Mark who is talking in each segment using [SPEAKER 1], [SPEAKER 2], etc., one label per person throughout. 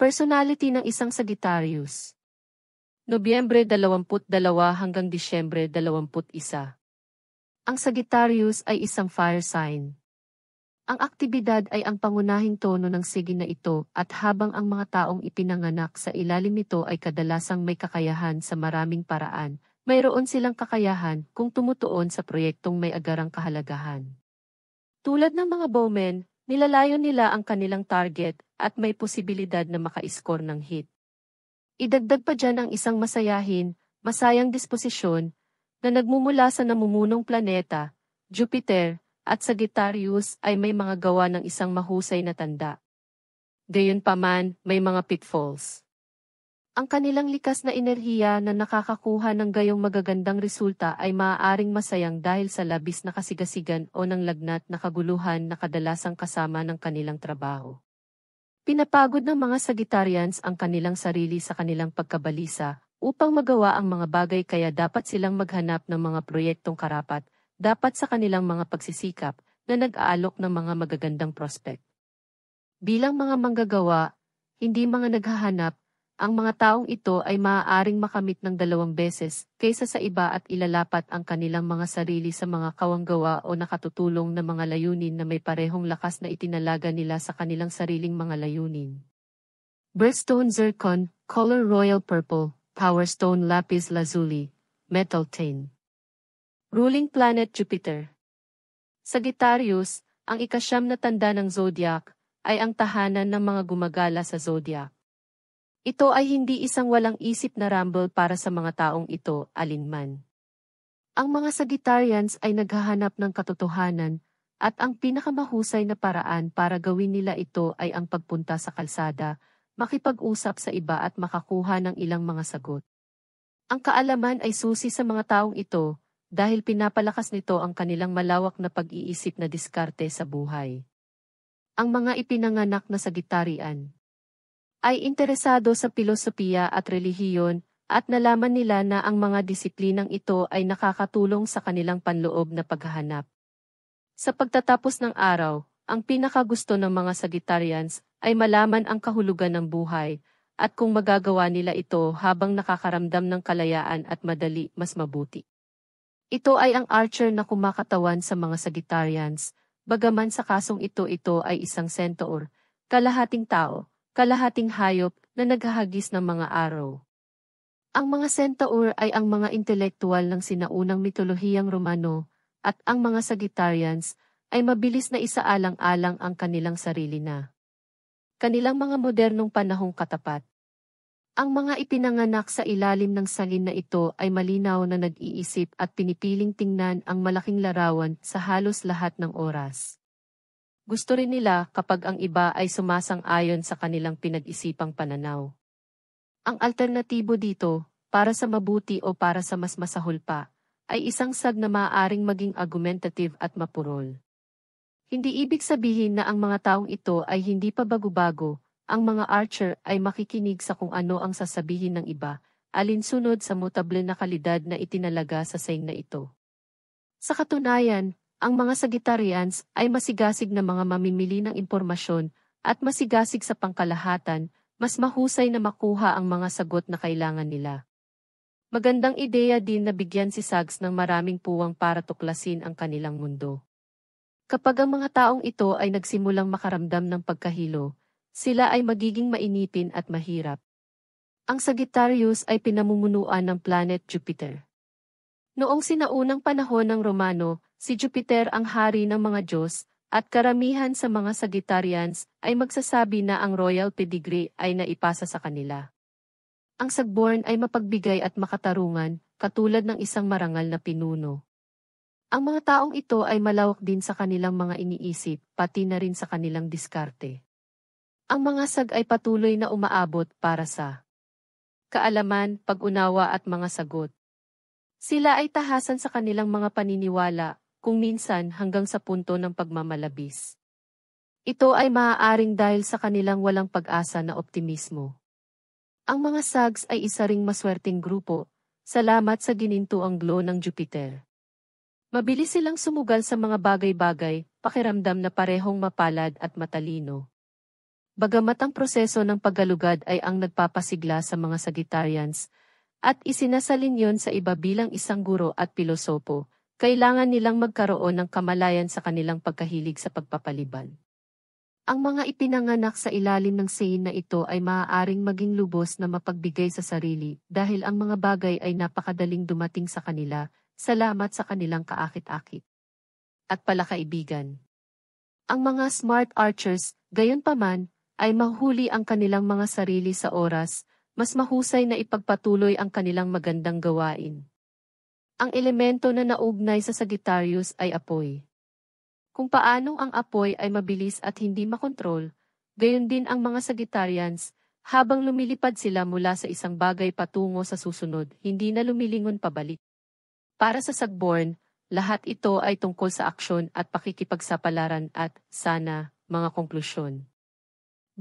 [SPEAKER 1] Personality ng isang Sagittarius. Nobyembre 22 hanggang Disyembre 21. Ang Sagittarius ay isang fire sign. Ang aktibidad ay ang pangunahing tono ng sign na ito at habang ang mga taong ipinanganak sa ilalim nito ay kadalasang may kakayahan sa maraming paraan, mayroon silang kakayahan kung tumutuon sa proyektong may agarang kahalagahan. Tulad ng mga bowmen, nilalayo nila ang kanilang target at may posibilidad na maka-score ng hit. Idagdag pa dyan ang isang masayang disposisyon na nagmumula sa namumunong planeta, Jupiter, at Sagittarius ay may mga gawa ng isang mahusay na tanda. Gayunpaman, may mga pitfalls. Ang kanilang likas na enerhiya na nakakakuha ng gayong magagandang resulta ay maaaring masayang dahil sa labis na kasigasigan o ng lagnat na kaguluhan na kadalasang kasama ng kanilang trabaho. Pinapagod ng mga Sagittarians ang kanilang sarili sa kanilang pagkabalisa upang magawa ang mga bagay kaya dapat silang maghanap ng mga proyektong karapat, dapat sa kanilang mga pagsisikap na nag-aalok ng mga magagandang prospect. Bilang mga manggagawa, hindi mga naghahanap, ang mga taong ito ay maaaring makamit ng 2 beses kaysa sa iba at ilalapat ang kanilang mga sarili sa mga kawanggawa o nakatutulong na mga layunin na may parehong lakas na itinalaga nila sa kanilang sariling mga layunin. Birthstone Zircon, Color Royal Purple, Power Stone Lapis Lazuli, Metal Tin. Ruling Planet Jupiter. Sagittarius, ang ika-9 na tanda ng zodiac, ay ang tahanan ng mga gumagala sa zodiac. Ito ay hindi isang walang isip na rumble para sa mga taong ito, alinman. Ang mga Sagittarians ay naghahanap ng katotohanan, at ang pinakamahusay na paraan para gawin nila ito ay ang pagpunta sa kalsada, makipag-usap sa iba at makakuha ng ilang mga sagot. Ang kaalaman ay susi sa mga taong ito, dahil pinapalakas nito ang kanilang malawak na pag-iisip na diskarte sa buhay. Ang mga ipinanganak na Sagittarian ay interesado sa pilosopiya at relihiyon, at nalaman nila na ang mga disiplinang ito ay nakakatulong sa kanilang panloob na paghahanap. Sa pagtatapos ng araw, ang pinakagusto ng mga Sagittarians ay malaman ang kahulugan ng buhay, at kung magagawa nila ito habang nakakaramdam ng kalayaan at madali, mas mabuti. Ito ay ang archer na kumakatawan sa mga Sagittarians, bagaman sa kasong ito ay isang centaur, kalahating tao, kalahating hayop na naghahagis ng mga araw. Ang mga centaur ay ang mga intelektual ng sinaunang mitolohiyang Romano, at ang mga Sagittarians ay mabilis na isaalang-alang ang kanilang sarili na kanilang mga modernong panahong katapat. Ang mga ipinanganak sa ilalim ng salin na ito ay malinaw na nag-iisip at pinipiling tingnan ang malaking larawan sa halos lahat ng oras. Gusto rin nila kapag ang iba ay sumasang-ayon sa kanilang pinag-isipang pananaw. Ang alternatibo dito, para sa mabuti o para sa mas masahol pa, ay isang sag na maaaring maging argumentative at mapurol. Hindi ibig sabihin na ang mga taong ito ay hindi pa bago-bago, ang mga archer ay makikinig sa kung ano ang sasabihin ng iba, alinsunod sa mutable na kalidad na itinalaga sa saying na ito. Sa katunayan, ang mga Sagittarians ay masigasig na mga mamimili ng impormasyon at masigasig sa pangkalahatan, mas mahusay na makuha ang mga sagot na kailangan nila. Magandang ideya din na bigyan si Sags ng maraming puwang para tuklasin ang kanilang mundo. Kapag ang mga taong ito ay nagsimulang makaramdam ng pagkahilo, sila ay magiging mainipin at mahirap. Ang Sagittarius ay pinamumunuan ng planet Jupiter. Noong sinaunang panahon ng Romano, si Jupiter ang hari ng mga Diyos, at karamihan sa mga Sagittarians ay magsasabi na ang royal pedigree ay naipasa sa kanila. Ang Sagborn ay mapagbigay at makatarungan, katulad ng isang marangal na pinuno. Ang mga taong ito ay malawak din sa kanilang mga iniisip, pati na rin sa kanilang diskarte. Ang mga Sag ay patuloy na umaabot para sa kaalaman, pag-unawa at mga sagot. Sila ay tahasan sa kanilang mga paniniwala, kung minsan hanggang sa punto ng pagmamalabis. Ito ay maaaring dahil sa kanilang walang pag-asa na optimismo. Ang mga Sags ay isa ring maswerteng grupo, salamat sa ginintuang glow ng Jupiter. Mabilis silang sumugal sa mga bagay-bagay, pakiramdam na parehong mapalad at matalino. Bagamat ang proseso ng paggalugad ay ang nagpapasigla sa mga Sagittarians, at isinasalin yon sa iba bilang isang guro at pilosopo, kailangan nilang magkaroon ng kamalayan sa kanilang pagkahilig sa pagpapaliban. Ang mga ipinanganak sa ilalim ng sayin na ito ay maaaring maging lubos na mapagbigay sa sarili dahil ang mga bagay ay napakadaling dumating sa kanila, salamat sa kanilang kaakit-akit at palakaibigan. Ang mga smart archers, gayunpaman, ay mahuli ang kanilang mga sarili sa oras, mas mahusay na ipagpatuloy ang kanilang magandang gawain. Ang elemento na naugnay sa Sagittarius ay apoy. Kung paanong ang apoy ay mabilis at hindi makontrol, gayon din ang mga Sagittarians, habang lumilipad sila mula sa isang bagay patungo sa susunod, hindi na lumilingon pabalik. Para sa Sagborn, lahat ito ay tungkol sa aksyon at pakikipagsapalaran at, sana, mga konklusyon.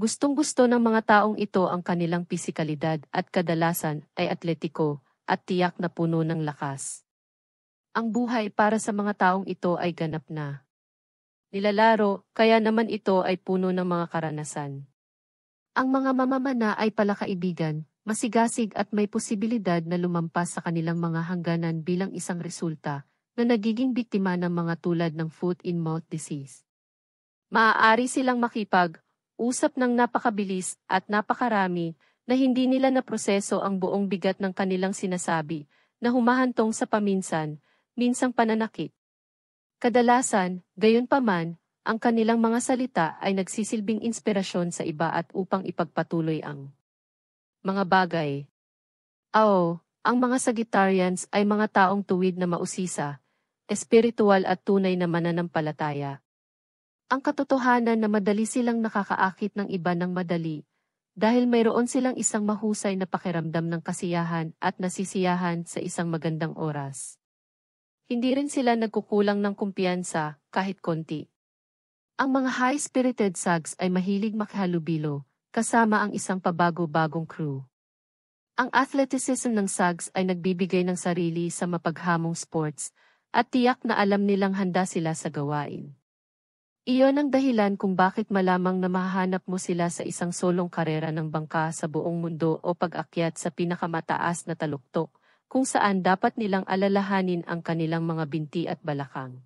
[SPEAKER 1] Gustong-gusto ng mga taong ito ang kanilang pisikalidad at kadalasan ay atletiko at tiyak na puno ng lakas. Ang buhay para sa mga taong ito ay ganap na nilalaro, kaya naman ito ay puno ng mga karanasan. Ang mga mamamana ay palakaibigan, masigasig at may posibilidad na lumampas sa kanilang mga hangganan bilang isang resulta na nagiging biktima ng mga tulad ng foot-in-mouth disease. Maaari silang makipag-usap ng napakabilis at napakarami na hindi nila naproseso ang buong bigat ng kanilang sinasabi na humahantong sa minsang pananakit. Kadalasan, gayunpaman, ang kanilang mga salita ay nagsisilbing inspirasyon sa iba at upang ipagpatuloy ang mga bagay. Ang mga Sagittarians ay mga taong tuwid na mausisa, espiritual at tunay na mananampalataya. Ang katotohanan na madali silang nakakaakit ng iba ng madali, dahil mayroon silang isang mahusay na pakiramdam ng kasiyahan at nasisiyahan sa isang magandang oras. Hindi rin sila nagkukulang ng kumpiyansa, kahit konti. Ang mga high-spirited Sags ay mahilig makihalubilo, kasama ang isang pabago-bagong crew. Ang athleticism ng Sags ay nagbibigay ng sarili sa mapaghamong sports, at tiyak na alam nilang handa sila sa gawain. Iyon ang dahilan kung bakit malamang na mahahanap mo sila sa isang solong karera ng bangka sa buong mundo o pag-akyat sa pinakamataas na taluktok, kung saan dapat nilang alalahanin ang kanilang mga binti at balakang.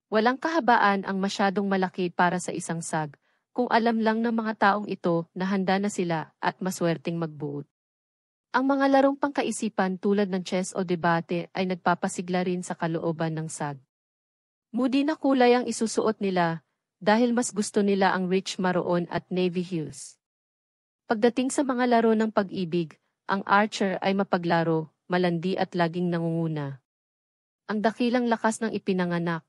[SPEAKER 1] Walang kahabaan ang masyadong malaki para sa isang Sag, kung alam lang ng mga taong ito na handa na sila at maswerteng magbuot. Ang mga larong pangkaisipan tulad ng chess o debate ay nagpapasigla rin sa kalooban ng Sag. Moody na kulay ang isusuot nila, dahil mas gusto nila ang rich maroon at navy hues. Pagdating sa mga laro ng pag-ibig, ang archer ay mapaglaro, malandi at laging nangunguna. Ang dakilang lakas ng ipinanganak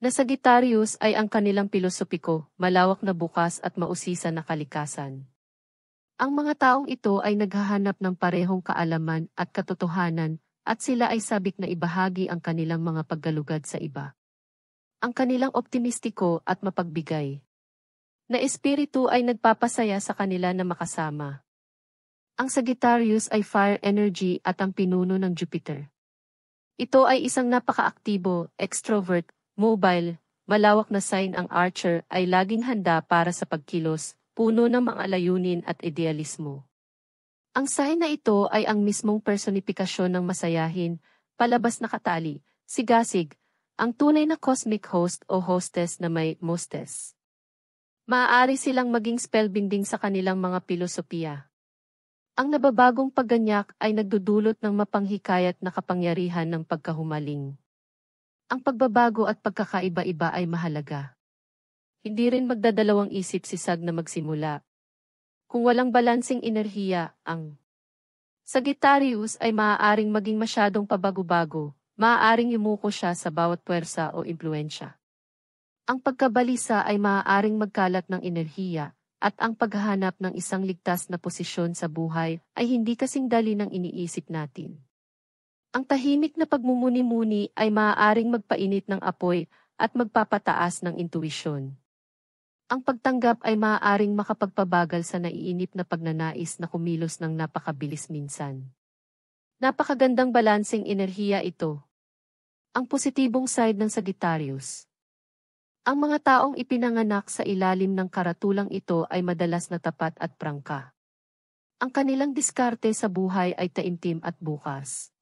[SPEAKER 1] na Sagittarius ay ang kanilang pilosopiko, malawak na bukas at mausisa na kalikasan. Ang mga taong ito ay naghahanap ng parehong kaalaman at katotohanan, at sila ay sabik na ibahagi ang kanilang mga paggalugad sa iba. Ang kanilang optimistiko at mapagbigay na espiritu ay nagpapasaya sa kanila na makasama. Ang Sagittarius ay fire energy at ang pinuno ng Jupiter. Ito ay isang napaka-aktibo, extrovert, mobile, malawak na sign. Ang Archer ay laging handa para sa pagkilos, puno ng mga layunin at idealismo. Ang sign na ito ay ang mismong personifikasyon ng masayahin, palabas na katali, sigasig, ang tunay na cosmic host o hostess na may mostess. Maaari silang maging spellbinding sa kanilang mga pilosopiya. Ang nababagong pagganyak ay nagdudulot ng mapanghikayat na kapangyarihan ng pagkahumaling. Ang pagbabago at pagkakaiba-iba ay mahalaga. Hindi rin magdadalawang isip si Sag na magsimula. Kung walang balansing enerhiya, ang Sagittarius ay maaaring maging masyadong pabago-bago, maaaring yumuko siya sa bawat puwersa o impluensya. Ang pagkabalisa ay maaaring magkalat ng enerhiya, at ang paghahanap ng isang ligtas na posisyon sa buhay ay hindi kasing dali ng iniisip natin. Ang tahimik na pagmumuni-muni ay maaaring magpainit ng apoy at magpapataas ng intuisyon. Ang pagtanggap ay maaaring makapagpabagal sa naiinip na pagnanais na kumilos ng napakabilis minsan. Napakagandang balanseng enerhiya ito. Ang positibong side ng Sagittarius. Ang mga taong ipinanganak sa ilalim ng karatulang ito ay madalas na tapat at prangka. Ang kanilang diskarte sa buhay ay taimtim at bukas.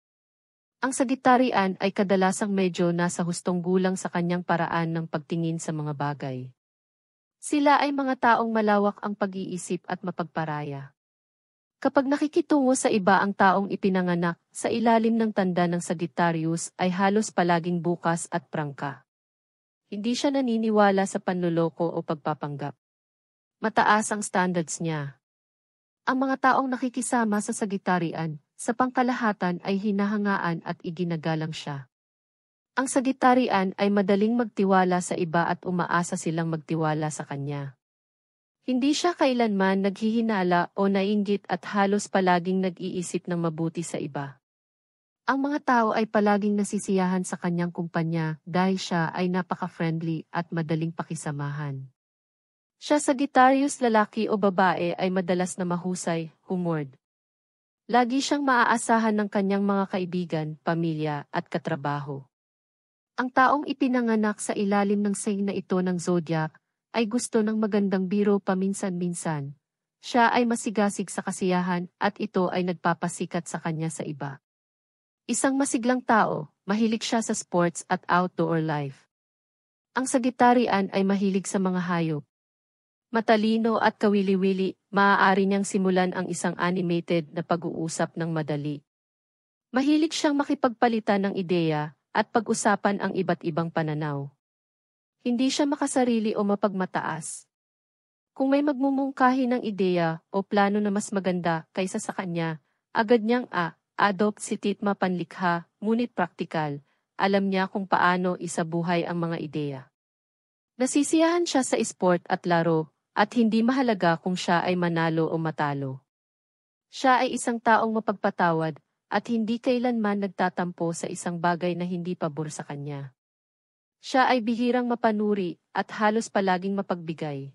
[SPEAKER 1] Ang Sagitarian ay kadalasang medyo nasa hustong gulang sa kanyang paraan ng pagtingin sa mga bagay. Sila ay mga taong malawak ang pag-iisip at mapagparaya. Kapag nakikitungo sa iba ang taong ipinanganak sa ilalim ng tanda ng Sagittarius ay halos palaging bukas at prangka. Hindi siya naniniwala sa panloloko o pagpapanggap. Mataas ang standards niya. Ang mga taong nakikisama sa Sagitarian, sa pangkalahatan ay hinahangaan at iginagalang siya. Ang Sagitarian ay madaling magtiwala sa iba at umaasa silang magtiwala sa kanya. Hindi siya kailanman naghihinala o nainggit at halos palaging nag-iisip ng mabuti sa iba. Ang mga tao ay palaging nasisiyahan sa kanyang kumpanya dahil siya ay napaka-friendly at madaling pakisamahan. Siya Sagittarius lalaki o babae ay madalas na mahusay, humored. Lagi siyang maaasahan ng kanyang mga kaibigan, pamilya at katrabaho. Ang taong ipinanganak sa ilalim ng sign na ito ng zodiac ay gusto ng magandang biro paminsan-minsan. Siya ay masigasig sa kasiyahan at ito ay nagpapasikat sa kanya sa iba. Isang masiglang tao, mahilig siya sa sports at outdoor life. Ang Sagittarian ay mahilig sa mga hayop. Matalino at kawili-wili, maaari niyang simulan ang isang animated na pag-uusap ng madali. Mahilig siyang makipagpalitan ng ideya at pag-usapan ang iba't ibang pananaw. Hindi siya makasarili o mapagmataas. Kung may magmumungkahi ng ideya o plano na mas maganda kaysa sa kanya, agad niyang adopt si Titma panlikha, ngunit praktikal, alam niya kung paano isabuhay ang mga ideya. Nasisiyahan siya sa sport at laro, at hindi mahalaga kung siya ay manalo o matalo. Siya ay isang taong mapagpatawad, at hindi kailanman nagtatampo sa isang bagay na hindi pabor sa kanya. Siya ay bihirang mapanuri, at halos palaging mapagbigay.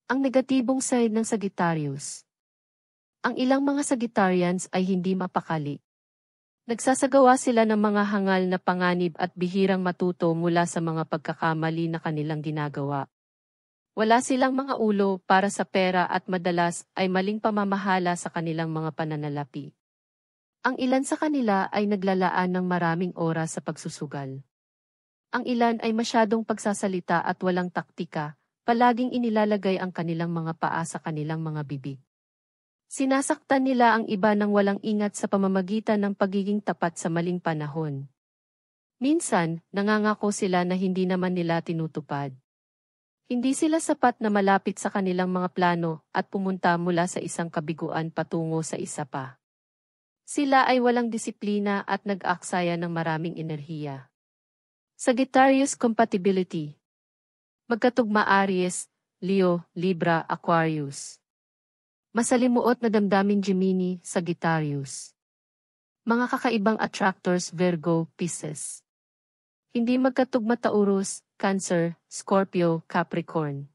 [SPEAKER 1] Ang negatibong side ng Sagittarius. Ang ilang mga Sagittarians ay hindi mapakali. Nagsasagawa sila ng mga hangal na panganib at bihirang matuto mula sa mga pagkakamali na kanilang ginagawa. Wala silang mga ulo para sa pera at madalas ay maling pamamahala sa kanilang mga pananalapi. Ang ilan sa kanila ay naglalaan ng maraming oras sa pagsusugal. Ang ilan ay masyadong pagsasalita at walang taktika, palaging inilalagay ang kanilang mga paa sa kanilang mga bibig. Sinasaktan nila ang iba nang walang ingat sa pamamagitan ng pagiging tapat sa maling panahon. Minsan, nangangako sila na hindi naman nila tinutupad. Hindi sila sapat na malapit sa kanilang mga plano at pumunta mula sa isang kabiguan patungo sa isa pa. Sila ay walang disiplina at nag-aksaya ng maraming enerhiya. Sagittarius compatibility. Magkatugma Aries, Leo, Libra, Aquarius. Masalimuot na damdamin Gemini, Sagittarius. Mga kakaibang attractors Virgo, Pisces. Hindi magkatugma Taurus, Cancer, Scorpio, Capricorn.